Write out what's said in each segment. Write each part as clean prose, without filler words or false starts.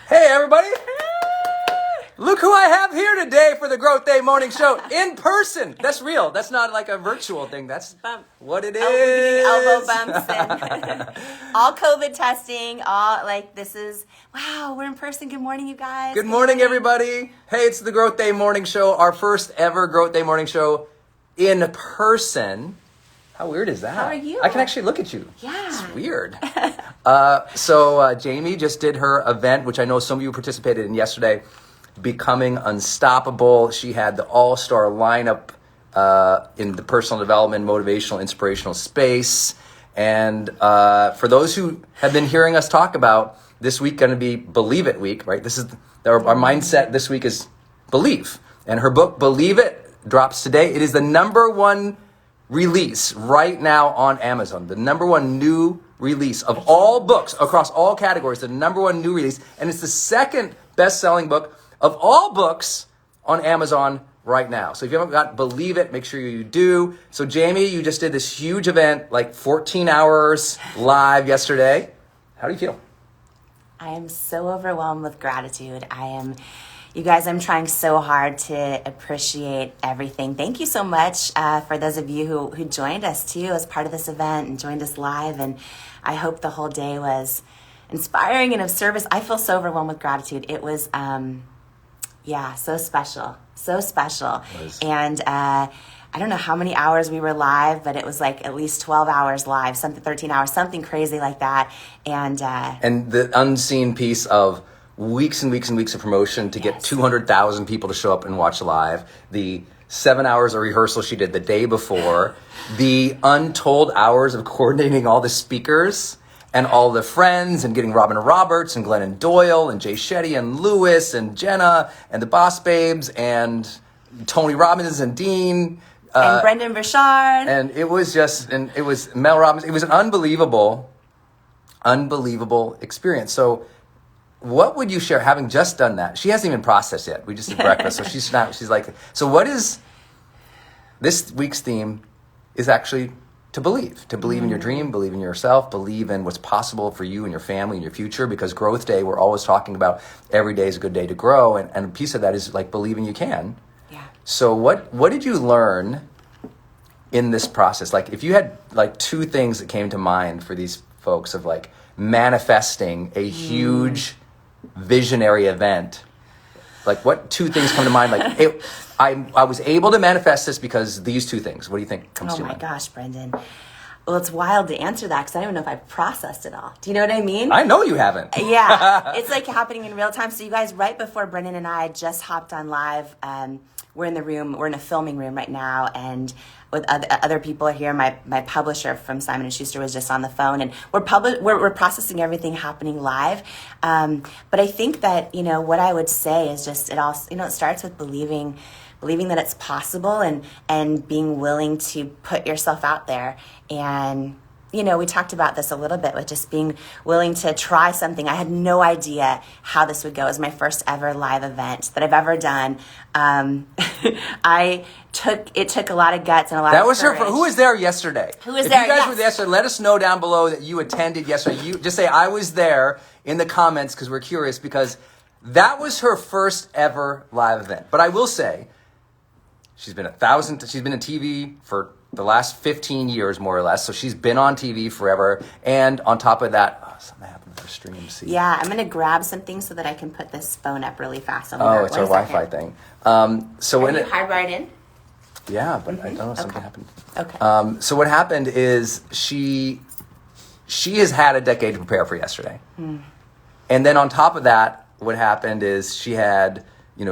Hey, everybody. Look who I have here today for the Growth Day Morning Show in person. That's real. That's not like a virtual thing. That's what it is. Elbow bumps and all COVID testing. Wow, we're in person. Good morning, you guys. Good morning, everybody. Hey, it's the Growth Day Morning Show, our first ever Growth Day Morning Show in person. How weird is that? How are you? I can actually look at you. Yeah. It's weird. So Jamie just did her event, which I know some of you participated in yesterday, Becoming Unstoppable. She had the all-star lineup in the personal development, motivational, inspirational space. And for those who have been hearing us talk about this week, going to be Believe It week, right? This is our mindset this week is believe. And her book, Believe It, drops today. It is the #1 release right now on Amazon. The #1 new release of all books across all categories. The #1 new release. And it's the second best-selling book of all books on Amazon right now. So if you haven't got Believe It, make sure you do. So Jamie, you just did this huge event, like 14 hours live yesterday. How do you feel? I am so overwhelmed with gratitude. You guys, I'm trying so hard to appreciate everything. Thank you so much for those of you who joined us too as part of this event and joined us live. And I hope the whole day was inspiring and of service. I feel so overwhelmed with gratitude. It was, so special. So special. And I don't know how many hours we were live, but it was like at least 12 hours live, 13 hours, something crazy like that. And the unseen piece of weeks and weeks and weeks of promotion to get 200,000 people to show up and watch live. The 7 hours of rehearsal she did the day before. The untold hours of coordinating all the speakers and all the friends and getting Robin Roberts and Glennon Doyle and Shetty and Lewis and Jenna and the Boss Babes and Tony Robbins and Dean. And Brendon Burchard. And it was Mel Robbins. It was an unbelievable experience. So what would you share, having just done that? She hasn't even processed yet. We just did breakfast. So she's like, so what is this week's theme is actually to believe in your dream, believe in yourself, believe in what's possible for you and your family and your future, because Growth Day, we're always talking about every day is a good day to grow. And a piece of that is like believing you can. Yeah. So what did you learn in this process? Like if you had like two things that came to mind for these folks of like manifesting a huge visionary event, like what two things come to mind? Like I was able to manifest this because these two things. What do you think comes to mind? Oh my gosh, Brendon. Well, it's wild to answer that because I don't even know if I've processed it all. Do you know what I mean? I know you haven't. Yeah, it's like happening in real time. So you guys, right before Brennan and I just hopped on live, we're in the room, we're in a filming room right now, and with other people here, my publisher from Simon & Schuster was just on the phone, and we're processing everything happening live. But I think that, what I would say is just, it starts with believing that it's possible and being willing to put yourself out there. And we talked about this a little bit with just being willing to try something. I had no idea how this would go. It was my first ever live event that I've ever done. It took a lot of guts and a lot of courage. Who was there yesterday? Who was there? If you guys were there yesterday, let us know down below that you attended yesterday. You just say, I was there in the comments because we're curious, because that was her first ever live event. But I will say, she's been in TV for the last 15 years, more or less. So she's been on TV forever. And on top of that, something happened with her stream. See. Yeah, I'm going to grab something so that I can put this phone up really fast. It's our Wi-Fi thing. Are you hardwired in? Yeah, but I don't know if something happened. Okay. So what happened is she has had a decade to prepare for yesterday. And then on top of that, what happened is she had,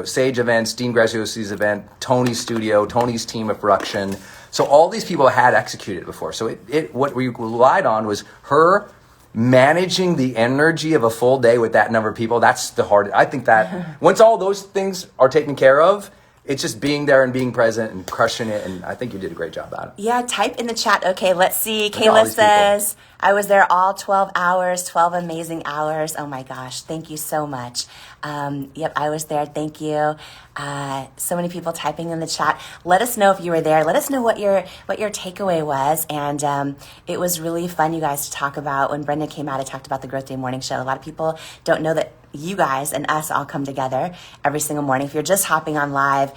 Sage events, Dean Graziosi's event, Tony's studio, Tony's team of production. So all these people had executed before. So what we relied on was her managing the energy of a full day with that number of people. That's the hardest. I think that once all those things are taken care of, it's just being there and being present and crushing it. And I think you did a great job at it. Yeah, type in the chat. Okay, let's see. Kayla says, I was there all 12 hours, 12 amazing hours. Oh my gosh, thank you so much. Yep, I was there. Thank you. So many people typing in the chat. Let us know if you were there. Let us know what your takeaway was. And it was really fun, you guys, to talk about. When Brendon came out, I talked about the Growth Day Morning Show. A lot of people don't know that you guys and us all come together every single morning. If you're just hopping on live,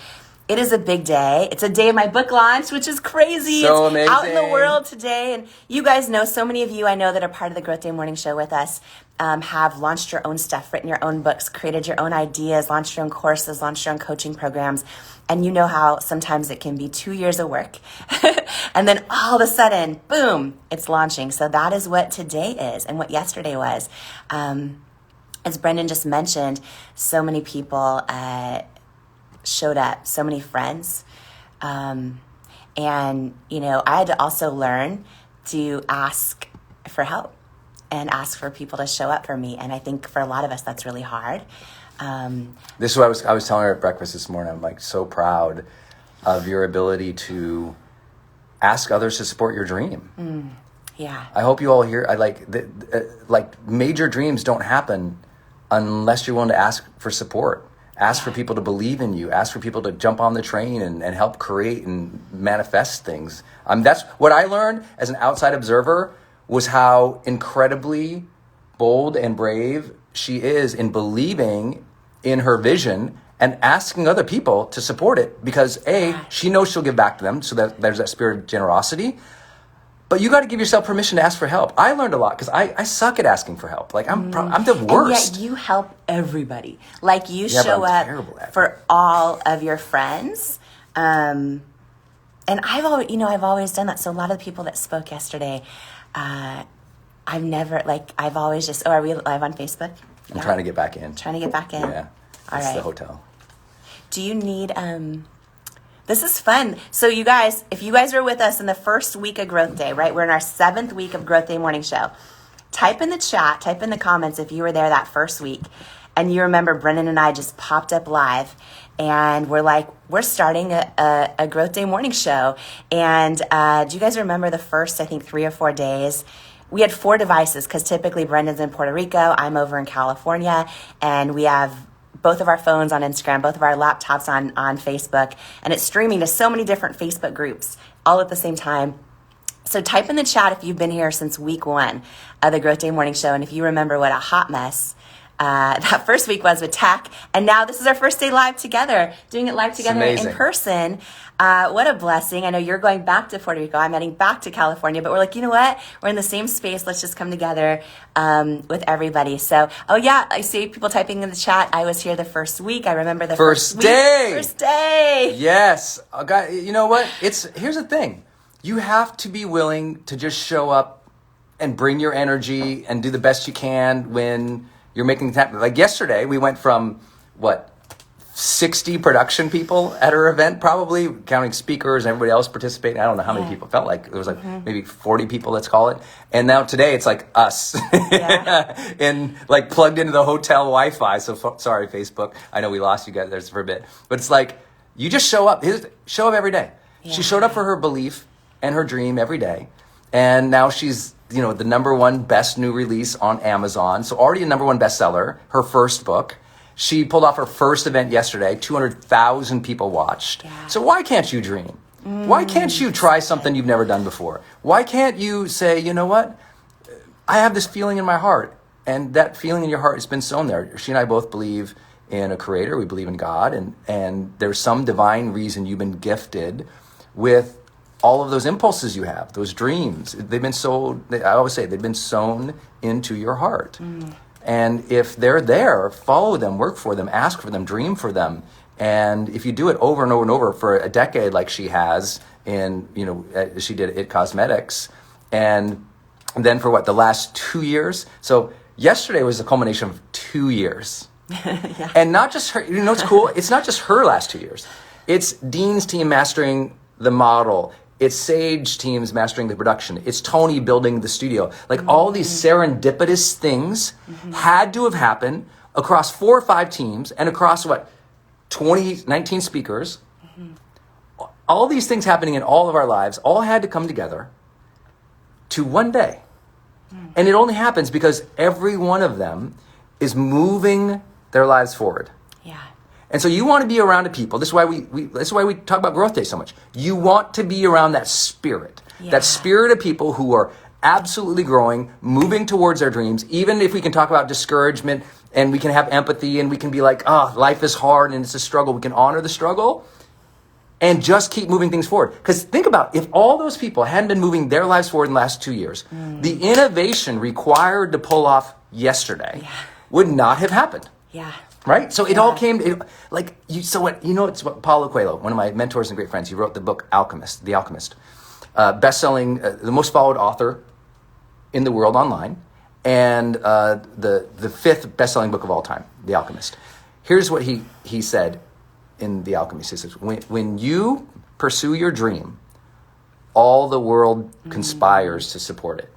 it is a big day. It's a day of my book launch, which is crazy. So it's amazing. Out in the world today. And you guys know, so many of you I know that are part of the Growth Day Morning Show with us have launched your own stuff, written your own books, created your own ideas, launched your own courses, launched your own coaching programs. And you know how sometimes it can be 2 years of work. And then all of a sudden, boom, it's launching. So that is what today is and what yesterday was. As Brendon just mentioned, so many people showed up, so many friends. And, you know, I had to also learn to ask for help and ask for people to show up for me. And I think for a lot of us, that's really hard. This is what I was telling her at breakfast this morning. I'm like so proud of your ability to ask others to support your dream. Yeah. I hope you all hear. Like major dreams don't happen unless you're willing to ask for support. Ask for people to believe in you. Ask for people to jump on the train and help create and manifest things. That's what I learned as an outside observer, was how incredibly bold and brave she is in believing in her vision and asking other people to support it, because she knows she'll give back to them, so that there's that spirit of generosity. But you got to give yourself permission to ask for help. I learned a lot because I suck at asking for help. Like I'm the worst. And yet you help everybody. Like you Yeah, show but I'm up terrible at it. for all of your friends. And I've always done that. So a lot of the people that spoke yesterday, I've always just, are we live on Facebook? I'm trying to get back in. Trying to get back in. Yeah. All It's right. the hotel. Do you need, this is fun. So you guys, if you guys are with us in the first week of Growth Day, right? We're in our 7th week of Growth Day Morning Show. Type in the chat, type in the comments if you were there that first week. And you remember Brennan and I just popped up live. And we're like, we're starting a Growth Day Morning Show. And do you guys remember the first, I think, 3 or 4 days? We had 4 devices, because typically Brendan's in Puerto Rico, I'm over in California, and we have both of our phones on Instagram, both of our laptops on Facebook, and it's streaming to so many different Facebook groups all at the same time. So type in the chat if you've been here since week 1 of the Growth Day Morning Show, and if you remember what a hot mess that first week was with tech, and now this is our first day live together, doing it live together in person. What a blessing. I know you're going back to Puerto Rico, I'm heading back to California, but we're like, you know what? We're in the same space. Let's just come together with everybody. So, oh yeah, I see people typing in the chat. I was here the first week. I remember the first day. First day. Yes. You know what? Here's the thing. You have to be willing to just show up and bring your energy and do the best you can when you're making things happen. Like yesterday, we went from 60 production people at her event, probably counting speakers and everybody else participating. I don't know how many people. It felt like there was maybe 40 people, let's call it. And now today it's like us and like plugged into the hotel Wi-Fi. So sorry, Facebook. I know we lost you guys there for a bit, but it's like, you just show up. Show up every day. Yeah. She showed up for her belief and her dream every day. And now she's, the #1 best new release on Amazon. So already a #1 bestseller, her first book. She pulled off her first event yesterday. 200,000 people watched. Yeah. So why can't you dream? Why can't you try something you've never done before? Why can't you say, you know what? I have this feeling in my heart. And that feeling in your heart has been sown there. She and I both believe in a creator. We believe in God. And there's some divine reason you've been gifted with all of those impulses you have, those dreams. They've been I always say, they've been sown into your heart. And if they're there, follow them, work for them, ask for them, dream for them. And if you do it over and over and over for a decade, like she has she did It Cosmetics, and then for the last 2 years. So yesterday was the culmination of 2 years. Yeah. And not just her, what's cool? It's not just her last 2 years. It's Dean's team mastering the model. It's Sage teams mastering the production. It's Tony building the studio. All these serendipitous things had to have happened across 4 or 5 teams and across 19 speakers. All these things happening in all of our lives all had to come together to one day And it only happens because every one of them is moving their lives forward. Yeah. And so you want to be around the people. This is why we talk about Growth Day so much. You want to be around that spirit. Yeah. That spirit of people who are absolutely growing, moving towards their dreams. Even if we can talk about discouragement and we can have empathy and we can be like, oh, life is hard and it's a struggle. We can honor the struggle and just keep moving things forward. Because think about, if all those people hadn't been moving their lives forward in the last 2 years, the innovation required to pull off yesterday would not have happened. Yeah. Right? So it all came, it's what Paulo Coelho, one of my mentors and great friends, he wrote the book The Alchemist. Best-selling, the most followed author in the world online, and the fifth best-selling book of all time, The Alchemist. Here's what he said in The Alchemist. He says, when you pursue your dream, all the world conspires to support it.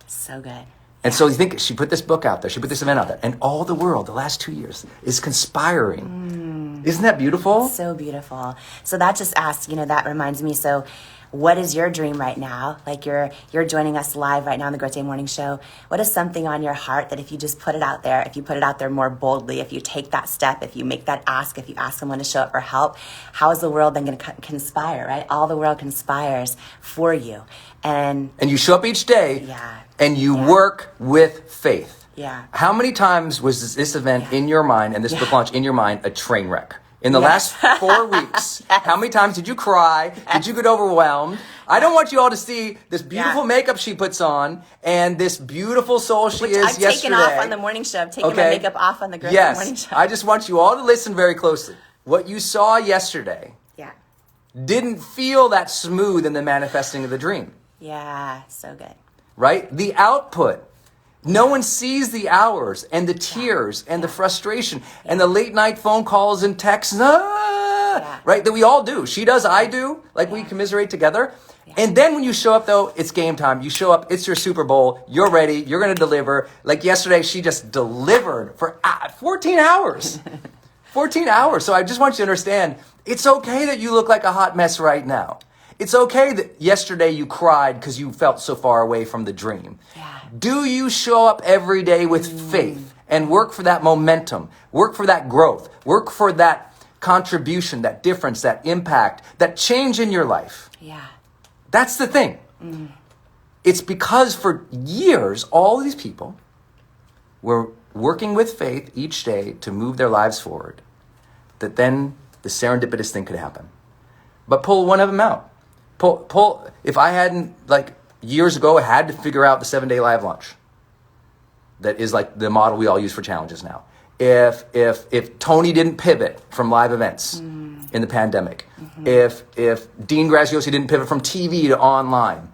So good. And so you think, she put this book out there, she put this event out there, and all the world, the last 2 years, is conspiring. Isn't that beautiful? So beautiful. So that just asks, that reminds me, so what is your dream right now? Like you're joining us live right now on the Growth Day Morning Show. What is something on your heart that if you just put it out there, if you put it out there more boldly, if you take that step, if you make that ask, if you ask someone to show up for help, how is the world then going to conspire, right? All the world conspires for you. And you show up each day and you work with faith. Yeah. How many times was this event in your mind and this book launch in your mind a train wreck? In the last 4 weeks, how many times did you cry? Did you get overwhelmed? I don't want you all to see this beautiful makeup she puts on and this beautiful soul she is yesterday. I've taken off on the morning show. I've taken my makeup off on the Growth Day Morning Show. I just want you all to listen very closely. What you saw yesterday didn't feel that smooth in the manifesting of the dream. Yeah, so good. Right? The output. No one sees the hours and the tears and the frustration and the late night phone calls and texts, right? That we all do. She does, I do. Like we commiserate together. And then when you show up, though, it's game time. You show up, it's your Super Bowl. You're ready. You're going to deliver. Like yesterday, she just delivered for 14 hours. 14 hours. So I just want you to understand, it's okay that you look like a hot mess right now. It's okay that yesterday you cried because you felt so far away from the dream. Yeah. Do you show up every day with faith and work for that momentum, work for that growth, work for that contribution, that difference, that impact, that change in your life? Yeah. That's the thing. It's because for years, all these people were working with faith each day to move their lives forward, that then the serendipitous thing could happen. But pull one of them out. Pull. If I hadn't, years ago, had to figure out the 7-day live launch. That is like the model we all use for challenges now. If Tony didn't pivot from live events in the pandemic, if Dean Graziosi didn't pivot from TV to online,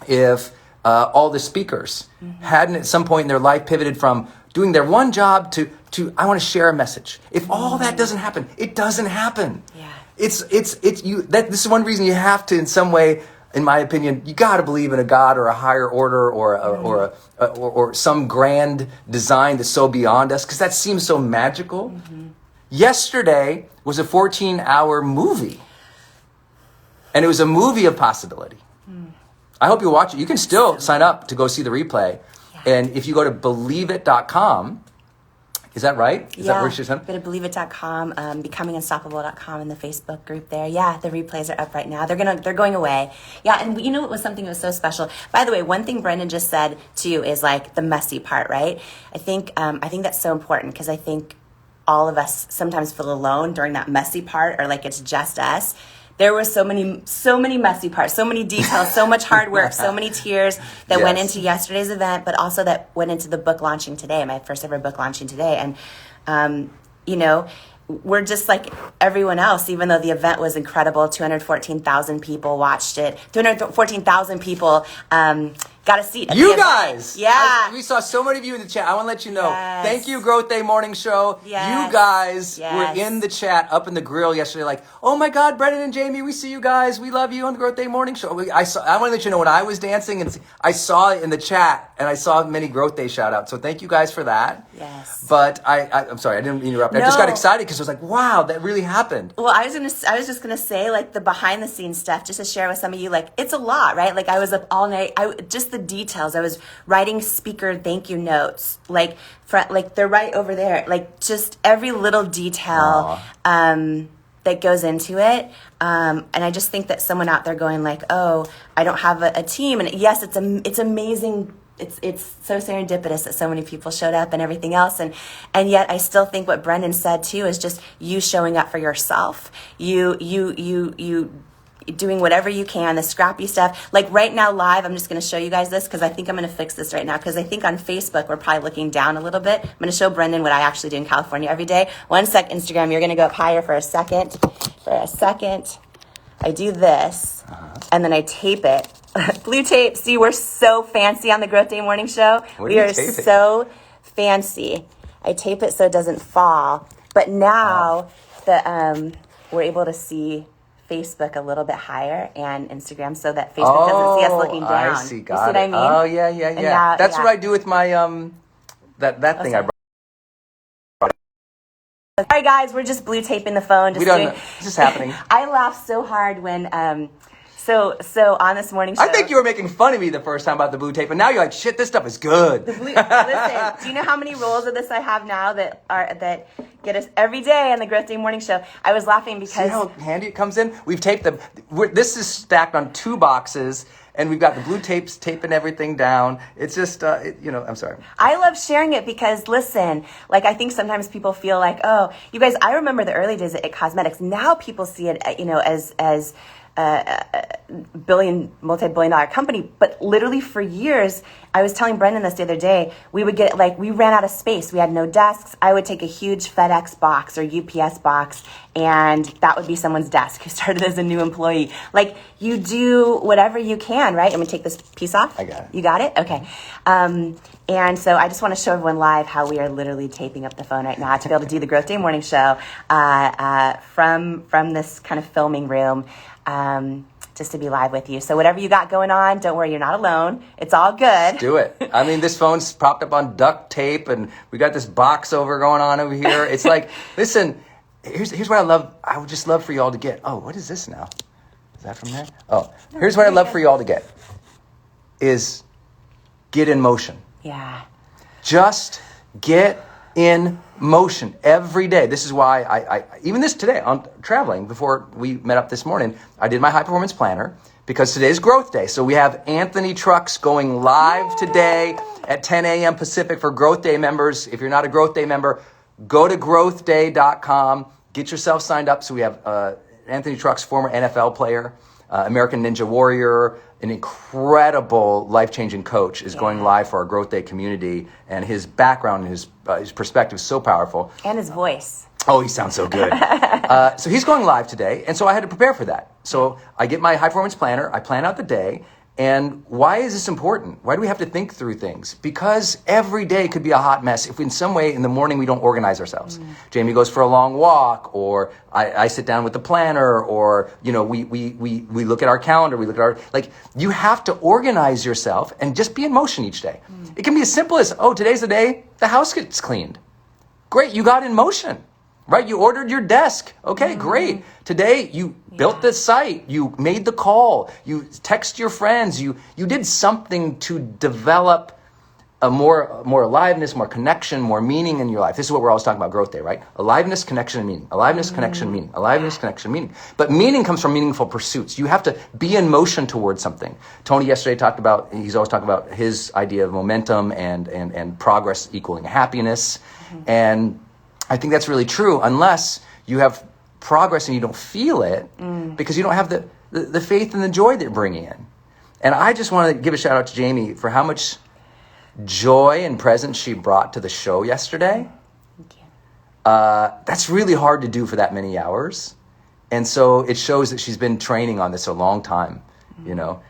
if all the speakers hadn't at some point in their life pivoted from doing their one job to I want to share a message. If all that doesn't happen, it doesn't happen. Yeah. This is one reason you have to, in some way, in my opinion, you got to believe in a God or a higher order or some grand design that's so beyond us, because that seems so magical. Yesterday was a 14-hour movie, and it was a movie of possibility. I hope you watch it. You can still sign up to go see the replay, and if you go to believeit.com. Is that right? Is that where she's at? Go to believeit.com, becomingunstoppable.com in the Facebook group there. Yeah, the replays are up right now. They're going away. Yeah, and you know it was something that was so special. By the way, one thing Brendon just said too is like the messy part, right? I think that's so important, because I think all of us sometimes feel alone during that messy part, or like it's just us. There were so many messy parts, so many details, so much hard work, so many tears that went into yesterday's event, but also that went into the book launching today, my first ever book launching today. And, we're just like everyone else, even though the event was incredible. 214,000 people watched it. 214,000 people got a seat at you the event. Guys! Yeah. We saw so many of you in the chat. I want to let you know. Yes. Thank you, Growth Day Morning Show. Yes. You guys Yes. were in the chat up in the grill yesterday like, oh my God, Brennan and Jamie, we see you guys. We love you on the Growth Day Morning Show. I want to let you know when I was dancing, and I saw it in the chat, and I saw many Growth Day shout outs. So thank you guys for that. Yes. But I'm sorry, I didn't interrupt. I just got excited because I was like, wow, that really happened. Well, I was just gonna say, like, the behind the scenes stuff, just to share with some of you, like, it's a lot, right? Like, I was up all night. Just the details. I was writing speaker thank you notes, like they're right over there. Like just every little detail that goes into it. And I just think that someone out there going like, oh, I don't have a team. And yes, it's amazing. It's so serendipitous that so many people showed up and everything else. And yet I still think what Brendon said too is just you showing up for yourself. You doing whatever you can, the scrappy stuff. Like right now live, I'm just going to show you guys this because I think I'm going to fix this right now because I think on Facebook we're probably looking down a little bit. I'm going to show Brendon what I actually do in California every day. 1 sec, Instagram, you're going to go up higher for a second. I do this and then I tape it. Blue tape. See, we're so fancy on the Growth Day Morning Show. We are so fancy. I tape it so it doesn't fall. But now we're able to see Facebook a little bit higher and Instagram so that Facebook doesn't see us looking down. I see. You see what I mean? Oh, yeah. Now, that's what I do with my that thing I brought. Sorry, guys, we're just blue taping the phone. We don't know. It's just happening. I laughed so hard when so on this morning show. I think you were making fun of me the first time about the blue tape, and now you're like, shit, this stuff is good. Listen, do you know how many rolls of this I have now that get us every day on the Growth Day Morning Show? I was laughing because see how handy it comes in. We've taped this is stacked on 2 boxes, and we've got the blue tapes taping everything down. It's just I'm sorry. I love sharing it because listen, like I think sometimes people feel like, oh, you guys. I remember the early days at Cosmetics. Now people see it, as multi-billion-dollar company, but literally for years, I was telling Brendon this the other day, we ran out of space. We had no desks. I would take a huge FedEx box or UPS box, and that would be someone's desk who started as a new employee. Like, you do whatever you can, right? I'm gonna take this piece off. I got it. You got it? Okay. And so I just want to show everyone live how we are literally taping up the phone right now to be able to do the Growth Day Morning Show from this kind of filming room. Just to be live with you. So whatever you got going on, don't worry, you're not alone. It's all good. Do it. I mean, this phone's propped up on duct tape, and we got this box going on over here. It's like, listen, here's what I love. I would just love for you all to get. Oh, what is this now? Is that from there? Oh, here's what I'd love for you all to get is get in motion. Yeah. Just get in motion every day. This is why I even this today on traveling before we met up this morning, I did my high performance planner because today's growth day. So we have Anthony Trucks going live today at 10 a.m. Pacific for Growth Day members. If you're not a Growth Day member, go to growthday.com, get yourself signed up. So we have Anthony Trucks, former NFL player, American Ninja Warrior, an incredible life-changing coach, is going live for our Growth Day community, and his background and his perspective is so powerful. And his voice. Oh, he sounds so good. So he's going live today, and so I had to prepare for that. So I get my high-performance planner, I plan out the day, and why is this important? Why do we have to think through things? Because every day could be a hot mess if in some way in the morning we don't organize ourselves. Jamie goes for a long walk, or I sit down with the planner, or we look at our calendar, we look at you have to organize yourself and just be in motion each day. It can be as simple as, oh, today's the day the house gets cleaned. Great, you got in motion. Right? You ordered your desk. Okay, great. Today you built the site. You made the call. You text your friends. You did something to develop a more aliveness, more connection, more meaning in your life. This is what we're always talking about Growth Day, right? Aliveness, connection, and meaning. Aliveness, connection, meaning. Aliveness, connection, meaning. But meaning comes from meaningful pursuits. You have to be in motion towards something. Tony yesterday he's always talking about his idea of momentum and progress equaling happiness. And I think that's really true unless you have progress and you don't feel it because you don't have the faith and the joy that you're bringing in. And I just want to give a shout out to Jamie for how much joy and presence she brought to the show yesterday. Thank you. That's really hard to do for that many hours. And so it shows that she's been training on this a long time.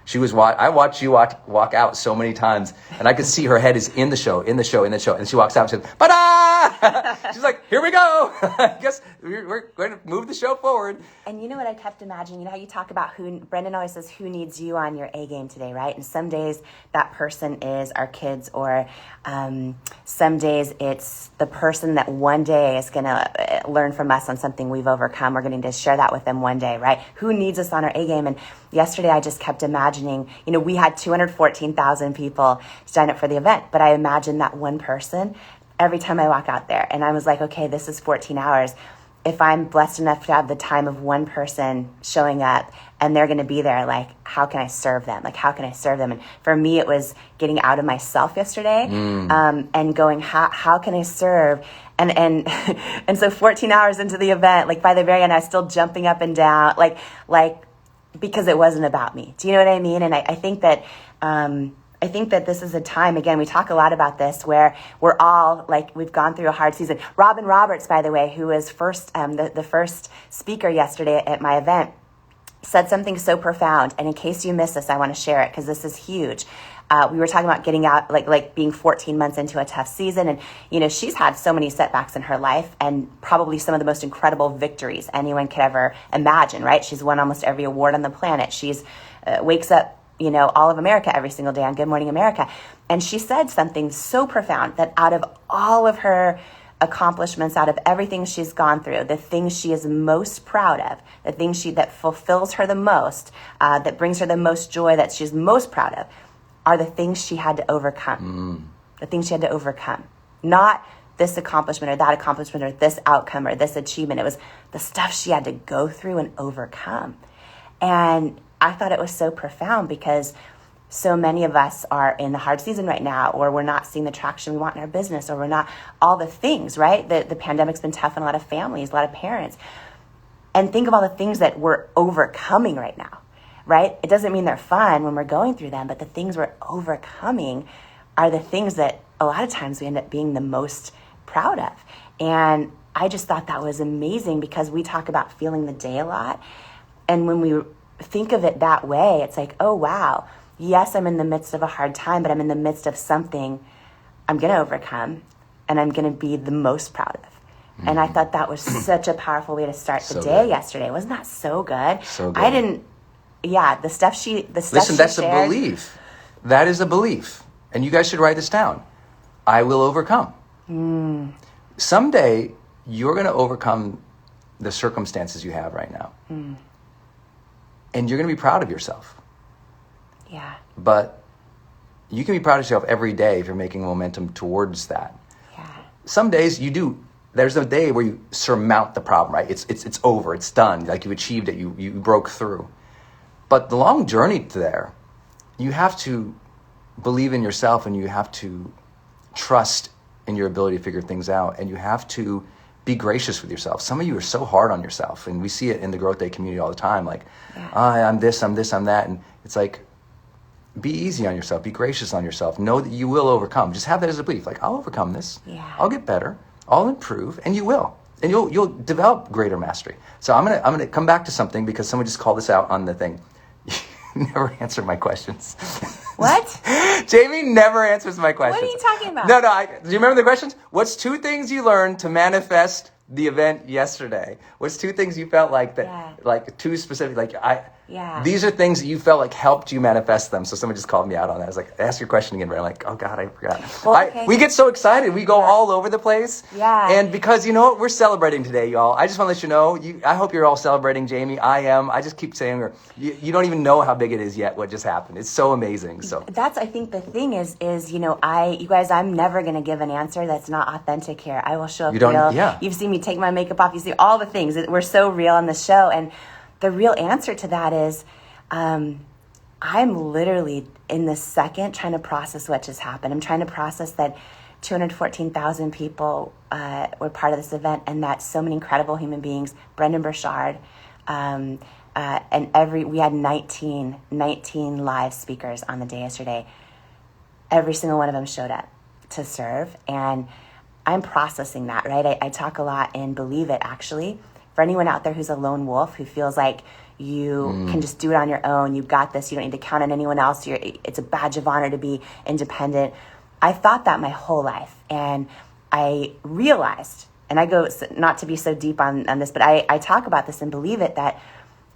She was. I watched you walk out so many times, and I could see her head is in the show, and she walks out and says, "Ba-da!" She's like, "Here we go. I guess we're going to move the show forward." And you know what I kept imagining? You know how you talk about Brendon always says, who needs you on your A game today, right? And some days that person is our kids, or some days it's the person that one day is going to learn from us on something we've overcome. We're going to share that with them one day, right? Who needs us on our A game? yesterday I just kept imagining, we had 214,000 people sign up for the event, but I imagined that one person every time I walk out there. And I was like, okay, this is 14 hours. If I'm blessed enough to have the time of one person showing up and they're going to be there, like, how can I serve them? Like, how can I serve them? And for me, it was getting out of myself yesterday and going, how can I serve? And and so 14 hours into the event, like by the very end, I was still jumping up and down, like because it wasn't about me. Do you know what I mean? And I think that this is a time, again, we talk a lot about this, where we're all, like, we've gone through a hard season. Robin Roberts, by the way, who was the first speaker yesterday at my event, said something so profound. And in case you missed this, I want to share it because this is huge. We were talking about getting out, like being 14 months into a tough season. And, she's had so many setbacks in her life and probably some of the most incredible victories anyone could ever imagine, right? She's won almost every award on the planet. She's wakes up, all of America every single day on Good Morning America. And she said something so profound that out of all of her accomplishments, out of everything she's gone through, the things she is most proud of, the things that fulfills her the most, that brings her the most joy, that she's most proud of, are the things she had to overcome. The things she had to overcome. Not this accomplishment or that accomplishment or this outcome or this achievement. It was the stuff she had to go through and overcome. And I thought it was so profound because so many of us are in the hard season right now, or we're not seeing the traction we want in our business, or we're not all the things, right? The pandemic's been tough on a lot of families, a lot of parents. And think of all the things that we're overcoming right now, right? It doesn't mean they're fun when we're going through them, but the things we're overcoming are the things that a lot of times we end up being the most proud of. And I just thought that was amazing because we talk about feeling the day a lot. And when we think of it that way, it's like, oh, wow. Yes, I'm in the midst of a hard time, but I'm in the midst of something I'm going to overcome and I'm going to be the most proud of. And I thought that was such a powerful way to start the day yesterday. Wasn't that so good? So good. The stuff Listen, that's shared, a belief. That is a belief. And you guys should write this down. I will overcome. Someday, you're going to overcome the circumstances you have right now. And you're going to be proud of yourself. Yeah. But you can be proud of yourself every day if you're making momentum towards that. Yeah. Some days you do. There's a day where you surmount the problem, right? It's over. It's done. Like you achieved it. You broke through. But the long journey to there, you have to believe in yourself and you have to trust in your ability to figure things out. And you have to be gracious with yourself. Some of you are so hard on yourself. And we see it in the Growth Day community all the time. Like, I'm this, I'm that. And it's like, be easy on yourself. Be gracious on yourself. Know that you will overcome. Just have that as a belief. Like, I'll overcome this. Yeah. I'll get better. I'll improve. And you will. And you'll develop greater mastery. So I'm gonna come back to something because someone just called this out on the thing. You never answer my questions. What? Jamie never answers my questions. What are you talking about? No. Do you remember the questions? What's 2 things you learned to manifest the event yesterday? What's 2 things you felt like that, like 2 specific, these are things that you felt like helped you manifest them. So someone just called me out on that. I was like, ask your question again, Brennan. I'm like, oh God, I forgot. Well, we get so excited. We go all over the place. Yeah. And because you know what? We're celebrating today, y'all. I just want to let you know, I hope you're all celebrating, Jamie. I am. I just keep saying, you don't even know how big it is yet, what just happened. It's so amazing. So that's, I think the thing is, you guys, I'm never going to give an answer that's not authentic here. I will show up real. Yeah. You've seen me take my makeup off. You see all the things. We're so real on the show. And the real answer to that is, I'm literally in this second trying to process what just happened. I'm trying to process that 214,000 people were part of this event and that so many incredible human beings, Brendon Burchard, and we had 19 live speakers on the day yesterday. Every single one of them showed up to serve. And I'm processing that, right? I talk a lot and believe it, actually. For anyone out there who's a lone wolf, who feels like you can just do it on your own, you got this, you don't need to count on anyone else, it's a badge of honor to be independent. I thought that my whole life. And I realized, and I go, not to be so deep on this, but I talk about this and believe it, that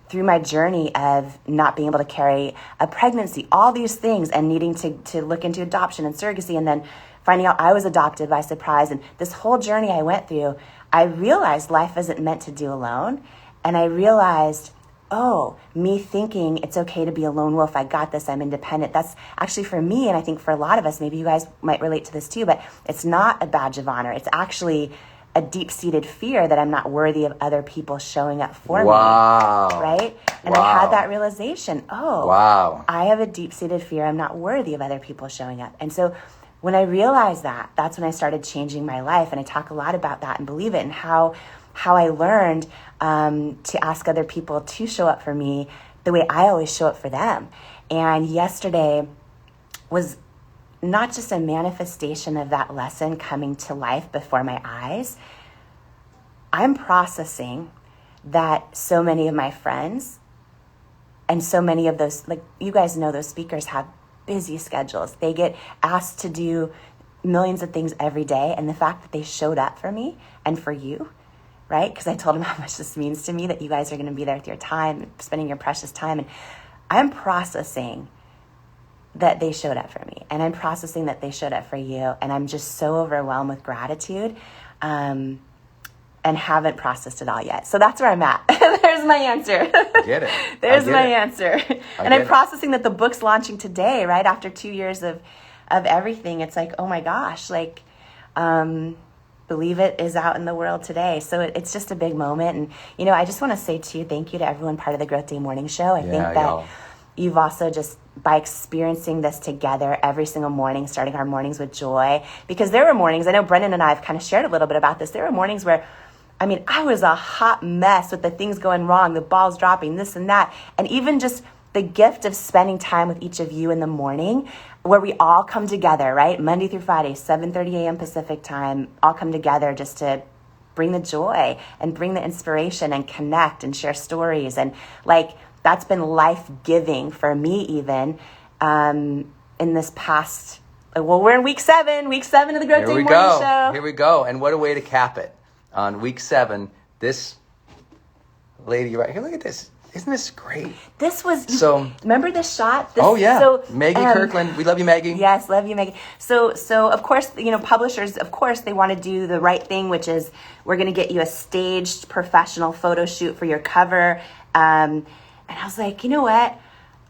through my journey of not being able to carry a pregnancy, all these things, and needing to look into adoption and surrogacy, and then finding out I was adopted by surprise, and this whole journey I went through, I realized life isn't meant to do alone. And I realized, oh, me thinking it's okay to be a lone wolf. I got this. I'm independent. That's actually for me, and I think for a lot of us, maybe you guys might relate to this too, but it's not a badge of honor. It's actually a deep-seated fear that I'm not worthy of other people showing up for me. Right? And I had that realization, I have a deep-seated fear I'm not worthy of other people showing up. And so when I realized that, that's when I started changing my life. And I talk a lot about that and believe it, and how I learned to ask other people to show up for me the way I always show up for them. And yesterday was not just a manifestation of that lesson coming to life before my eyes. I'm processing that so many of my friends and so many of those, like you guys know, those speakers have busy schedules. They get asked to do millions of things every day. And the fact that they showed up for me and for you, right? Because I told them how much this means to me, that you guys are going to be there with your time, spending your precious time. And I'm processing that they showed up for me, and I'm processing that they showed up for you, and I'm just so overwhelmed with gratitude, and haven't processed it all yet. So that's where I'm at. There's my answer. I get it. There's my answer. And I'm processing that the book's launching today, right after 2 years of everything. It's like, oh my gosh, like, Believe It is out in the world today. So it's just a big moment. And, I just want to say too, thank you to everyone part of the Growth Day Morning Show. I think that you've also just, by experiencing this together every single morning, starting our mornings with joy, because there were mornings, I know Brendan and I have kind of shared a little bit about this. There were mornings where, I was a hot mess with the things going wrong, the balls dropping, this and that. And even just the gift of spending time with each of you in the morning, where we all come together, right? Monday through Friday, 7:30 a.m. Pacific time, all come together just to bring the joy and bring the inspiration and connect and share stories. And that's been life-giving for me even in this past, we're in week seven of the Growth Day Morning Show. Here we go. And what a way to cap it. On week 7, this lady right here, look at this. Isn't this great? This was, remember this shot? Maggie Kirkland. We love you, Maggie. Yes, love you, Maggie. So of course, publishers, of course, they want to do the right thing, which is we're going to get you a staged professional photo shoot for your cover. And I was like, you know what?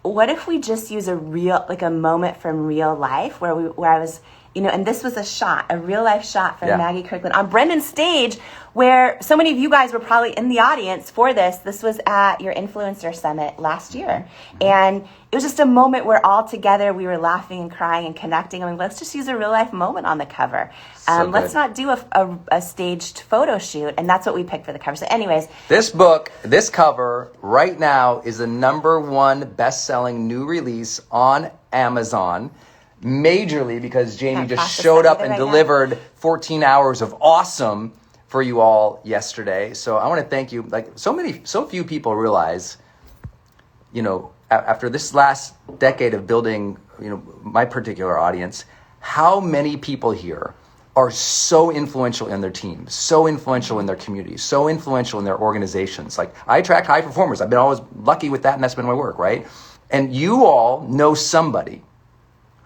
What if we just use a moment from real life where I was, and this was a real life shot from Maggie Kirkland on Brendon's stage, where so many of you guys were probably in the audience for this. This was at your influencer summit last year. And it was just a moment where all together we were laughing and crying and connecting. Let's just use a real life moment on the cover. Let's not do a staged photo shoot. And that's what we picked for the cover. So anyways. This book, this cover right now is the #1 best-selling new release on Amazon. Majorly because Jamie just showed up and delivered 14 hours of awesome for you all yesterday. So I want to thank you. So few people realize, after this last decade of building, my particular audience, how many people here are so influential in their teams, so influential in their communities, so influential in their organizations. I attract high performers. I've been always lucky with that, and that's been my work, right? And you all know somebody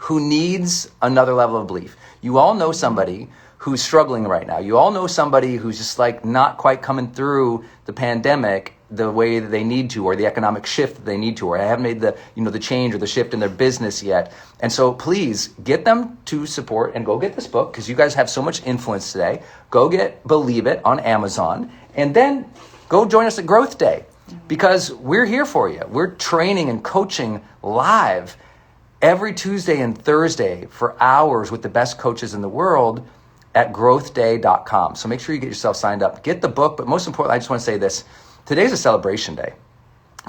who needs another level of belief. You all know somebody who's struggling right now. You all know somebody who's just not quite coming through the pandemic the way that they need to, or the economic shift that they need to, or haven't made the change or the shift in their business yet. And so please get them to support and go get this book, because you guys have so much influence today. Go get Believe It on Amazon, and then go join us at Growth Day, because we're here for you. We're training and coaching live every Tuesday and Thursday for hours with the best coaches in the world at growthday.com. So make sure you get yourself signed up. Get the book, but most importantly, I just want to say this. Today's a celebration day.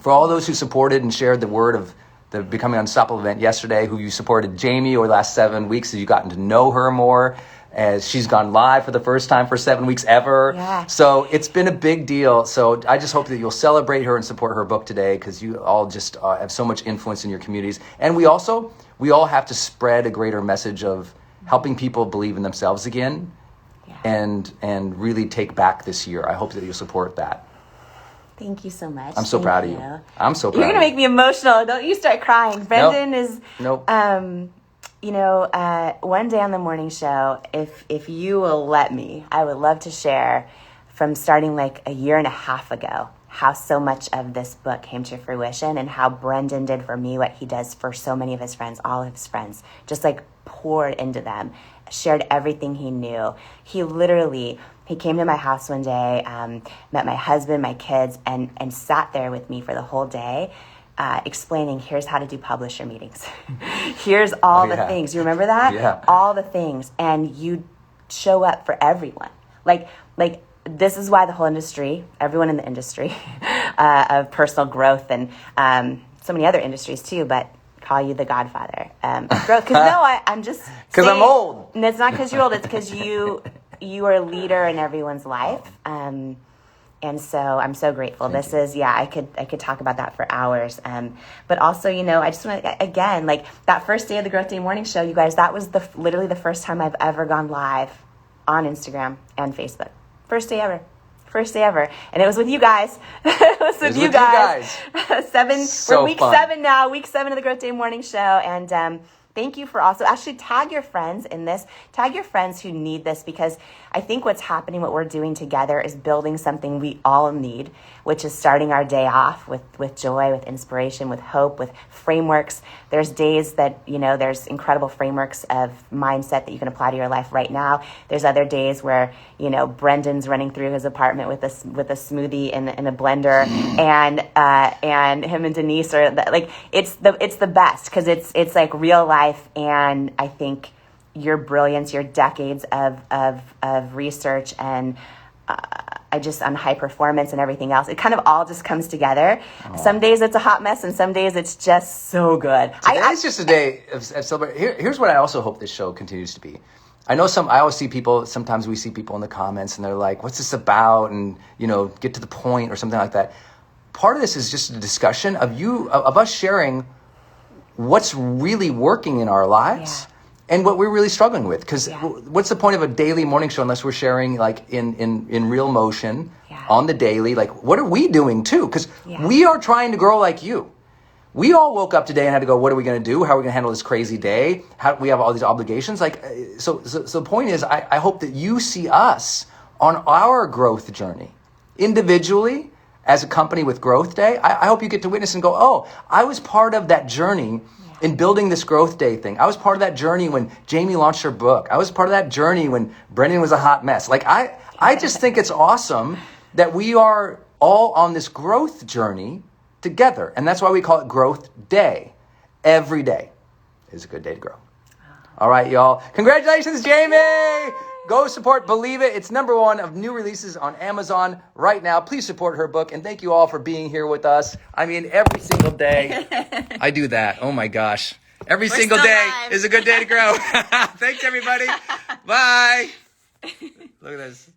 For all those who supported and shared the word of the Becoming Unstoppable event yesterday, who you supported Jamie over the last 7 weeks, as you've gotten to know her more, as she's gone live for the first time for 7 weeks ever. Yeah. So it's been a big deal. So I just hope that you'll celebrate her and support her book today, because you all just have so much influence in your communities. And we all have to spread a greater message of helping people believe in themselves again, and really take back this year. I hope that you'll support that. Thank you so much. I'm so proud of you. I'm so proud. You're going to make me emotional. Don't you start crying. Brendon is... Nope. One day on the morning show, if you will let me, I would love to share from starting a year and a half ago how so much of this book came to fruition, and how Brendon did for me what he does for so many of his friends, all of his friends, just like poured into them, shared everything he knew. He came to my house one day, met my husband, my kids, and sat there with me for the whole day, explaining, here's how to do publisher meetings. Here's all the things. You remember that? Yeah. All the things. And you show up for everyone. Like this is why the whole industry, everyone in the industry of personal growth and so many other industries too, but call you the godfather of growth. Because I'm just because I'm old. And it's not because you're old. It's because you are a leader in everyone's life. And so I'm so grateful. Thank you. I could talk about that for hours. But also, I just want to, again, like that first day of the Growth Day Morning Show, you guys, that was literally the first time I've ever gone live on Instagram and Facebook. First day ever. And it was with you guys. It was with you guys. We're week fun. 7 now, week 7 of the Growth Day Morning Show. And thank you for also actually tag your friends in this. Tag your friends who need this, because I think what's happening, what we're doing together is building something we all need, which is starting our day off with joy, with inspiration, with hope, with frameworks. There's days that, there's incredible frameworks of mindset that you can apply to your life right now. There's other days where, Brendon's running through his apartment with a smoothie in a blender, and him and Denise are like, it's the best, because it's like real life. And I think your brilliance, your decades of research, and on high performance and everything else, it kind of all just comes together. Some days it's a hot mess, and some days it's just so good. It's just a day of celebration. Here's what I also hope this show continues to be. I always see people, sometimes we see people in the comments and they're like, what's this about? And, get to the point or something like that. Part of this is just a discussion of us sharing what's really working in our lives. Yeah. And what we're really struggling with, because what's the point of a daily morning show unless we're sharing like in real motion on the daily? Like, what are we doing too? Because we are trying to grow like you. We all woke up today and had to go, what are we going to do? How are we going to handle this crazy day? We have all these obligations. Like, so the point is, I hope that you see us on our growth journey individually as a company with Growth Day. I hope you get to witness and go, oh, I was part of that journey in building this Growth Day thing. I was part of that journey when Jamie launched her book. I was part of that journey when Brennan was a hot mess. Like, I just think it's awesome that we are all on this growth journey together. And that's why we call it Growth Day. Every day is a good day to grow. All right, y'all. Congratulations, Jamie! Go support Believe It. It's #1 of new releases on Amazon right now. Please support her book. And thank you all for being here with us. I mean, every single day I do that. Oh my gosh. Every single day is a good day to grow. Thanks, everybody. Bye. Look at this.